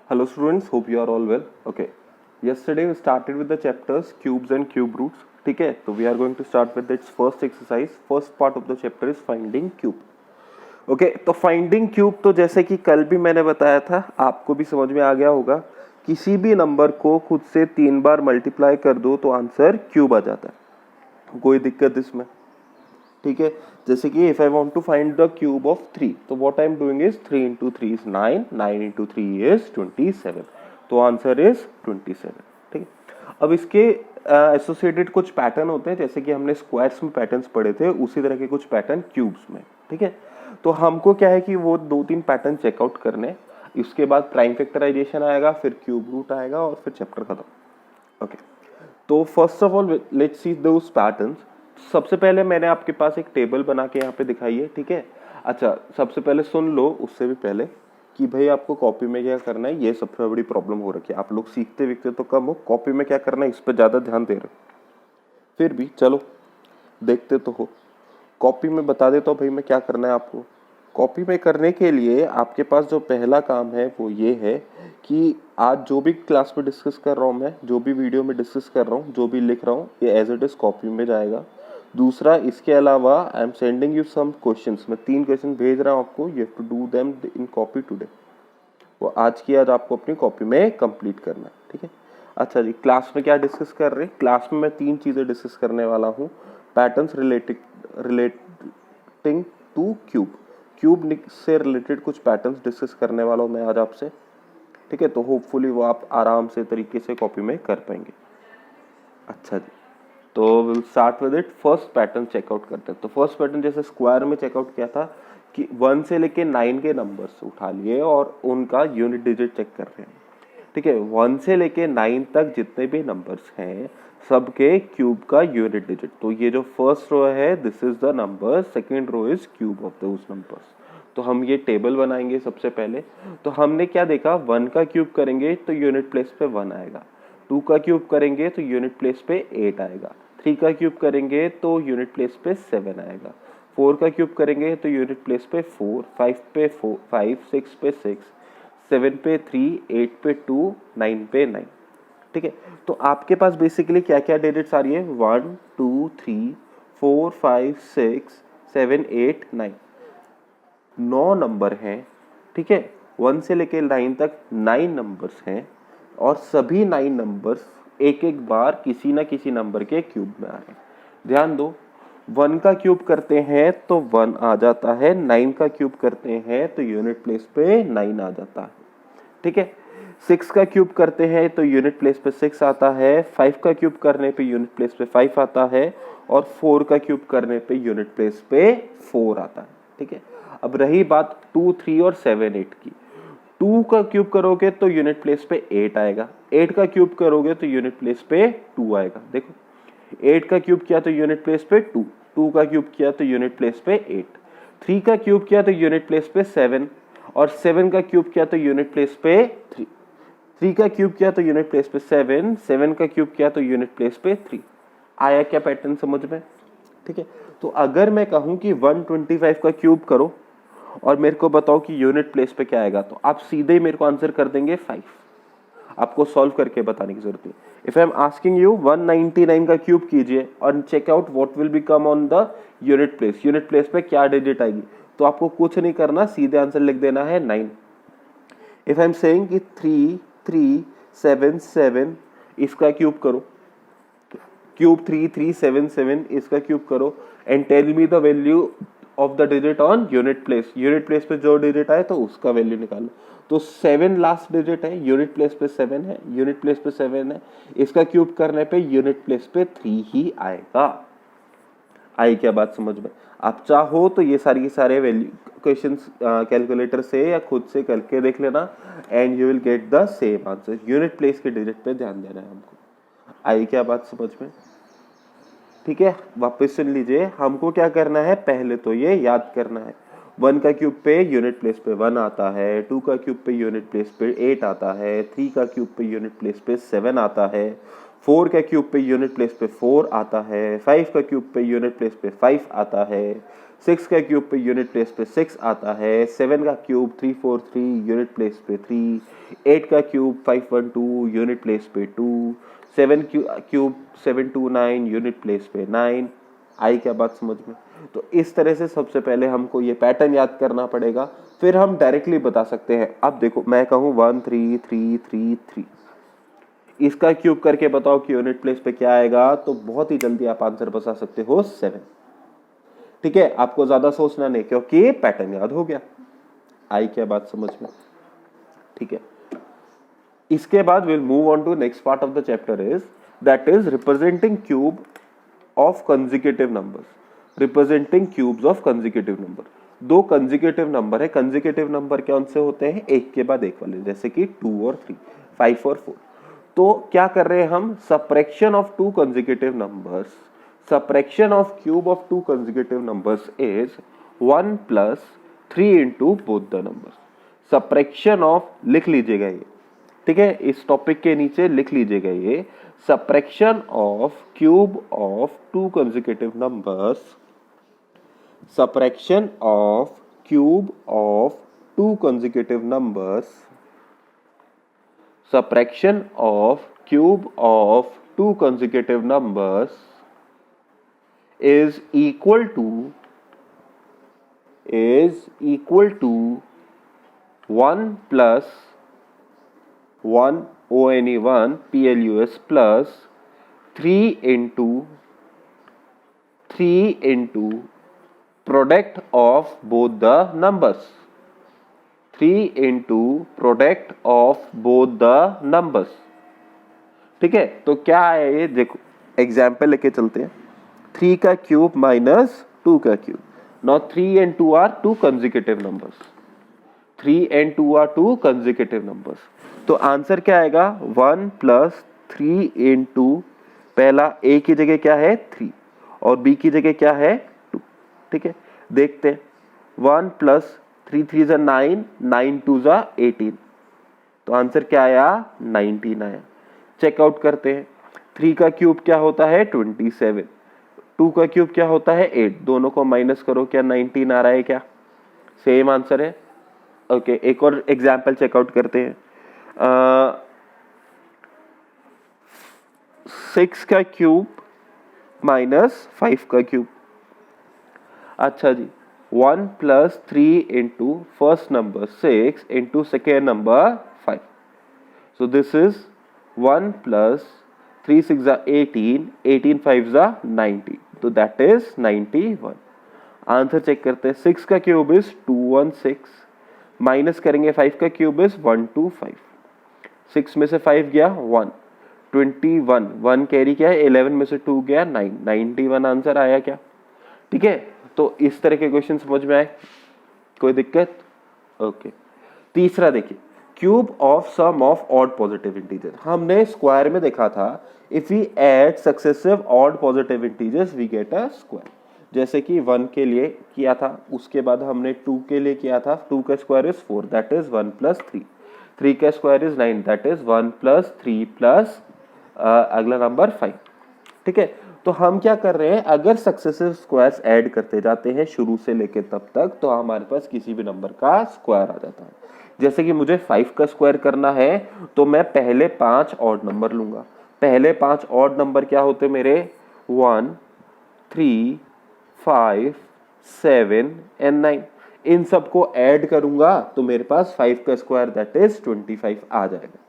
Hello students, hope you are all well. Okay, yesterday we started with the chapters cubes and cube roots. ठीक है, तो we are going to start with its first exercise. First part of the chapter is finding cube. Okay तो finding cube तो जैसे कि कल भी मैंने बताया था, आपको भी समझ में आ गया होगा। किसी भी नंबर को खुद से 3 बार मल्टीप्लाई कर दो तो आंसर क्यूब आ जाता है, कोई दिक्कत इसमें। ठीक है, जैसे कि if I want to find the cube of 3, तो what I am doing is 3 into 3 is 9, 9 into 3 is 27, तो आंसर इज 27। ठीक है, अब इसके एसोसिएटेड कुछ पैटर्न होते हैं, जैसे कि हमने स्क्वायर्स में पैटर्न्स पढ़े थे, उसी तरह के कुछ पैटर्न क्यूब्स में। ठीक है, तो हमको क्या है कि वो 2-3 पैटर्न चेकआउट करने, इसके बाद प्राइम फैक्टराइजेशन आएगा, फिर क्यूब रूट आएगा और फिर चैप्टर खत्म। ओके, तो first of all let's see those patterns. सबसे पहले मैंने आपके पास एक टेबल बना के यहाँ पे दिखाई है। ठीक है, अच्छा सबसे पहले सुन लो, उससे भी पहले कि भाई आपको कॉपी में क्या करना है, ये सबसे बड़ी प्रॉब्लम हो रखी है। आप लोग सीखते विखते तो कम हो, कॉपी में क्या करना है इस पर ज़्यादा ध्यान दे रहे हो। फिर भी चलो देखते तो हो, कॉपी में बता देता हूँ भाई मैं क्या करना है आपको। कॉपी में करने के लिए आपके पास जो पहला काम है वो ये है कि आज जो भी क्लास में डिस्कस कर रहा हूँ मैं, जो भी वीडियो में डिस्कस कर रहा हूँ, जो भी लिख रहा हूँ, ये एज इट इज कॉपी में जाएगा। दूसरा, इसके अलावा I am sending you some questions, मैं 3 क्वेश्चन भेज रहा हूँ आपको, you have to do them in copy today. वो आज की आज आपको अपनी कॉपी में कंप्लीट करना है। ठीक है, अच्छा जी, क्लास में क्या डिस्कस कर रहे हैं? क्लास में मैं 3 चीजें डिस्कस करने वाला हूँ। Patterns relating two cube, cube से रिलेटेड कुछ पैटर्न्स डिस्कस करने वाला हूँ मैं आज आपसे। ठीक है, तो होपफुली वो आप आराम से तरीके से कॉपी में कर पाएंगे। अच्छा जी, तो will start with it. First pattern checkout करते हैं। तो फर्स्ट पैटर्न जैसे स्क्वायर में चेकआउट किया था कि 1 से लेके 9 के नंबर्स उठा लिए और उनका यूनिट डिजिट चेक कर रहे हैं। ठीक है, 1 से लेके 9 तक जितने भी नंबर्स हैं सबके क्यूब का यूनिट डिजिट। तो ये जो फर्स्ट रो है this is the number, second row is cube of those numbers. तो हम ये टेबल बनाएंगे सबसे पहले। तो हमने क्या देखा, 1 का क्यूब करेंगे तो यूनिट प्लेस पे 1 आएगा, 2 का क्यूब करेंगे तो यूनिट प्लेस पे 8 आएगा, 3 का क्यूब करेंगे तो यूनिट प्लेस पे 7 आएगा, 4 का क्यूब करेंगे तो यूनिट प्लेस पे 4, 5 पे 5, 6 पे 6, 7 पे 3, 8 पे 2, 9 पे 9। ठीक है, तो आपके पास बेसिकली क्या क्या डिजिट्स आ रही है, 1 2 3 4 5 6 7 8 9, 9 नंबर हैं। ठीक है, 1 से लेके 9 तक 9 नंबर्स हैं और सभी 9 नंबर्स एक एक बार किसी ना किसी नंबर के क्यूब में आ रहे हैं। ध्यान दो, 1 का क्यूब करते हैं तो 1 आ जाता है, 9 का क्यूब करते हैं तो यूनिट प्लेस पे 9 आ जाता है। ठीक है, 6 का क्यूब करते हैं तो यूनिट प्लेस पे 6 आता है, 5 का क्यूब करने पे यूनिट प्लेस पे 5 आता है और 4 का क्यूब करने पे यूनिट प्लेस पे 4 आता है। ठीक है, अब रही बात 2 3 और 7 8 की। 2 का क्यूब करोगे तो यूनिट प्लेस पे 8 आएगा, 8 का क्यूब करोगे तो यूनिट प्लेस पे 2 आएगा। देखो, 8 का क्यूब किया तो यूनिट प्लेस पे 2, 2 का क्यूब किया तो यूनिट प्लेस पे 8, 3 का क्यूब किया तो यूनिट प्लेस पे 7 और 7 का क्यूब किया तो यूनिट प्लेस पे 3, 3 का क्यूब किया तो यूनिट प्लेस पे 7, 7 का क्यूब किया तो यूनिट प्लेस पे 3। आया क्या पैटर्न समझ में? ठीक है, तो अगर मैं कहूं कि 125 का क्यूब करो और मेरे को बताओ कि यूनिट प्लेस पे क्या आएगा, तो आप सीधे ही मेरे को आंसर कर देंगे 5। आपको सॉल्व करके बताने की जरूरत नहीं। If I am asking you 199 का क्यूब कीजिए और check out what will become on the unit place, unit place पे क्या डिजिट आएगी, तो आपको कुछ नहीं करना, सीधे आंसर लिख देना है 9। इफ आई एम सेइंग कि 3 3 7 7 इसका क्यूब करो, क्यूब 3 3 7 7 इसका क्यूब करो and tell me the value of the digit on unit place. Unit place पे जो डिजिट आए तो उसका वैल्यू निकालो। तो 7 लास्ट डिजिट है, यूनिट प्लेस पे 7 है, यूनिट प्लेस पे 7 है, इसका क्यूब करने पे यूनिट प्लेस पे 3 ही आएगा। आई क्या बात समझ में? आप चाहो तो ये सारी के सारे वैल्यू क्वेश्चंस कैलकुलेटर से या खुद से करके देख लेना and you will get the same answer. Unit place के डिजिट पे ध्यान देना है हमको। आई क्या बात समझ में? ठीक है, वापस सुन लीजिए, हमको क्या करना है, पहले तो ये याद करना है 1 का क्यूब पे यूनिट प्लेस पे 1 आता है, 2 का क्यूब पे यूनिट प्लेस पे 8 आता है, 3 का क्यूब पे यूनिट प्लेस पे 7 आता है, 4 का क्यूब पे यूनिट प्लेस पे 4 आता है, 5 का क्यूब पे यूनिट प्लेस पे 5 आता है, 6 का क्यूब पे यूनिट प्लेस पे 6 आता है, 7 का क्यूब 343 यूनिट प्लेस पे 3, 8 का क्यूब 512 यूनिट प्लेस पे 2, 7 क्यूब 729 यूनिट प्लेस पे 9। आई क्या बात समझ में? तो इस तरह से सबसे पहले हमको ये पैटर्न याद करना पड़ेगा, फिर हम डायरेक्टली बता सकते हैं। अब देखो मैं कहूँ 1 3 3 3 3, इसका क्यूब करके बताओ कि यूनिट प्लेस पे क्या आएगा, तो बहुत ही जल्दी आप आंसर बता सकते हो 7। ठीक है, आपको ज्यादा सोचना नहीं क्योंकि पैटर्न याद हो गया। आई क्या बात समझ में? ठीक है, इसके बाद will move on to next part of the chapter is that is representing cube of consecutive numbers. Representing cubes of consecutive number, दो कंसेक्यूटिव नंबर है। कंसेक्यूटिव नंबर कौन से होते हैं? एक के बाद एक वाले, जैसे कि 2 और 3, 5 और 4। तो क्या कर रहे हैं हम? Subtraction of to consecutive numbers, subtraction of cube of to consecutive numbers is 1 + 3 into both the numbers. Subtraction of, लिख लीजिएगा ये, ठीक है, इस टॉपिक के नीचे लिख लीजिएगा ये, subtraction of cube of to consecutive numbers, subtraction of cube of to consecutive numbers, subtraction of cube of two consecutive numbers is equal to 1 plus 1 ONE1 PLUS plus 3 into product of both the numbers, 3 into product of both the numbers. ठीक है, तो क्या है ये देखो, example लेके चलते हैं। 3 का क्यूब माइनस 2 का cube. Now 3 and 2 are two consecutive numbers, 3 and 2 are two consecutive numbers. तो आंसर क्या आएगा? 1 + 3 into, पहला ए की जगह क्या है? 3 और बी की जगह क्या है? 2। ठीक है, देखते हैं। 1 + 3 3 = 9, 9 2 = 18, तो आंसर क्या आया? 19 आया। चेकआउट करते हैं। 3 का क्यूब क्या होता है? 27, 2 का क्यूब क्या होता है? 8, दोनों को माइनस करो, क्या 19 आ रहा है? क्या सेम आंसर है? ओके, एक और एग्जाम्पल चेकआउट करते हैं। 6 का क्यूब माइनस 5 का क्यूब। अच्छा जी, 1 + 3 into first number 6 into second number 5. So this is 1 + 3 6 are 18, 18 5 are 90. So that is 91. Answer check करते हैं। 6 का क्यूब इज 216, माइनस करेंगे 5 का क्यूब इज 125, 6 में से 5 गया 1, 21, 1 कैरी क्या है? 11 में से 2 गया 9, 91 आंसर आया क्या? ठीक है, तो इस तरह के क्वेश्चन समझ में आए? कोई दिक्कत? ओके। तीसरा देखिए, cube of sum of odd positive integer. हमने स्क्वायर में देखा था, if we add successive odd positive integers we get a square. जैसे कि 1 के लिए किया था, उसके बाद हमने 2 के लिए किया था। 2 का स्क्वायर इज 4, दैट इज 1 + 3। 3 का square is 9, that is 1 + 3 plus अगला नंबर 5। ठीक है, तो हम क्या कर रहे हैं? अगर सक्सेसिव स्क्वायर्स ऐड करते जाते हैं शुरू से लेके तब तक, तो हमारे पास किसी भी नंबर का स्क्वायर आ जाता है। जैसे कि मुझे 5 का स्क्वायर करना है, तो मैं पहले 5 ऑड नंबर लूंगा। पहले 5 ऑड नंबर क्या होते मेरे? 1 3 5 7 and 9। इन सबको ऐड करूंगा तो मेरे पास 5 का स्क्वायर दैट इज 25 आ जाएगा।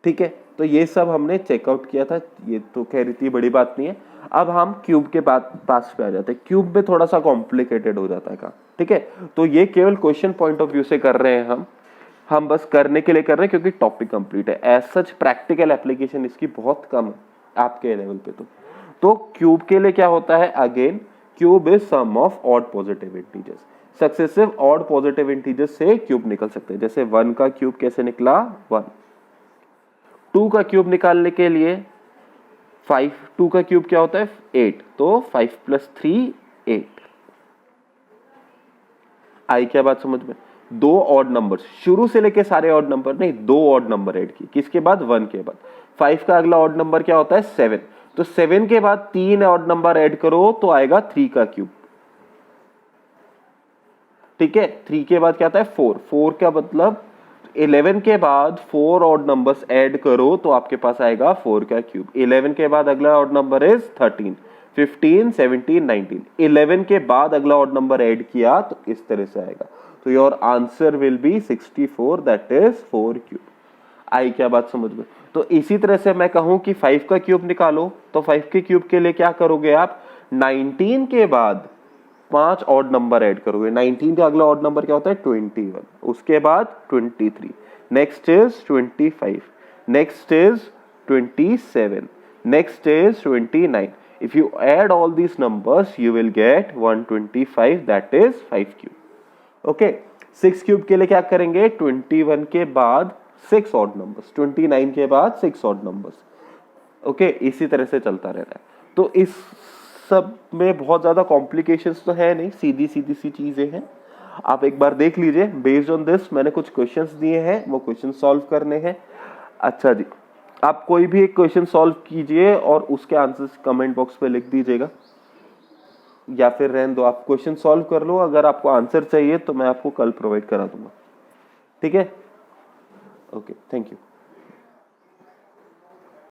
ठीक है, तो ये सब हमने चेकआउट किया था, ये तो खैर इतनी बड़ी बात नहीं है। अब हम क्यूब के पास पे आ जाते हैं। क्यूब में थोड़ा सा कॉम्प्लिकेटेड हो जाता है काम। ठीक है, तो ये केवल क्वेश्चन पॉइंट ऑफ व्यू से कर रहे हैं हम बस करने के लिए कर रहे हैं क्योंकि टॉपिक कंप्लीट है। एज सच प्रैक्टिकल एप्लीकेशन इसकी बहुत कम है आपके लेवल पे। तो क्यूब के लिए क्या होता है? Again cube is sum of odd positive integers. Successive odd positive integers से क्यूब निकल सकते हैं। जैसे 1 का क्यूब कैसे निकला? 1। 2 का क्यूब निकालने के लिए 5, 2 का क्यूब क्या होता है? 8, तो 5 + 3 8। आई क्या बात समझ में? 2 ऑड नंबर, शुरू से लेके सारे ऑड नंबर नहीं, 2 ऑड नंबर ऐड किए। किसके बाद? 1 के बाद। 5 का अगला ऑड नंबर क्या होता है? 7, तो 7 के बाद 3 ऑड नंबर ऐड करो तो आएगा 3 का क्यूब। ठीक है। 3 के बाद क्या आता है 4, 4 का मतलब 11 के बाद 4 ऑड नंबर्स ऐड करो तो आपके पास आएगा 4 का क्यूब। 11 के बाद अगला ऑड नंबर इज 13, 15, 17, 19। 11 के बाद अगला ऑड नंबर ऐड किया तो इस तरह से आएगा। तो your answer will be 64, that is 4 cube. आई क्या बात समझ में? तो इसी तरह से मैं कहूं कि 5 का क्यूब निकालो तो 5 के क्यूब के लिए क्या करोगे आप, 19 के बाद 5 ऑड नंबर ऐड करोगे। 19 का अगला ऑड नंबर क्या होता है 21, उसके बाद 23, next is 25, next is 27, next is 29। If you add all these numbers you will get 125, that is 5 cube. Okay, 6 cube के लिए क्या करेंगे, 21 के बाद 6 ऑड नंबर्स, 29 के बाद 6 ऑड नंबर्स। ओके, इसी तरह से चलता रहता है। तो इस सब में बहुत ज्यादा कॉम्प्लिकेशंस तो है नहीं, सीधी सीधी सी चीजें हैं। आप एक बार देख लीजिए। बेस्ड ऑन दिस मैंने कुछ क्वेश्चंस दिए हैं, वो क्वेश्चन सॉल्व करने हैं। अच्छा जी, आप कोई भी एक क्वेश्चन सॉल्व कीजिए और उसके आंसर्स कमेंट बॉक्स पे लिख दीजिएगा, या फिर रहने दो, आप क्वेश्चन सॉल्व कर लो। अगर आपको आंसर चाहिए तो मैं आपको कल प्रोवाइड करा दूंगा। ठीक है, ओके, थैंक यू।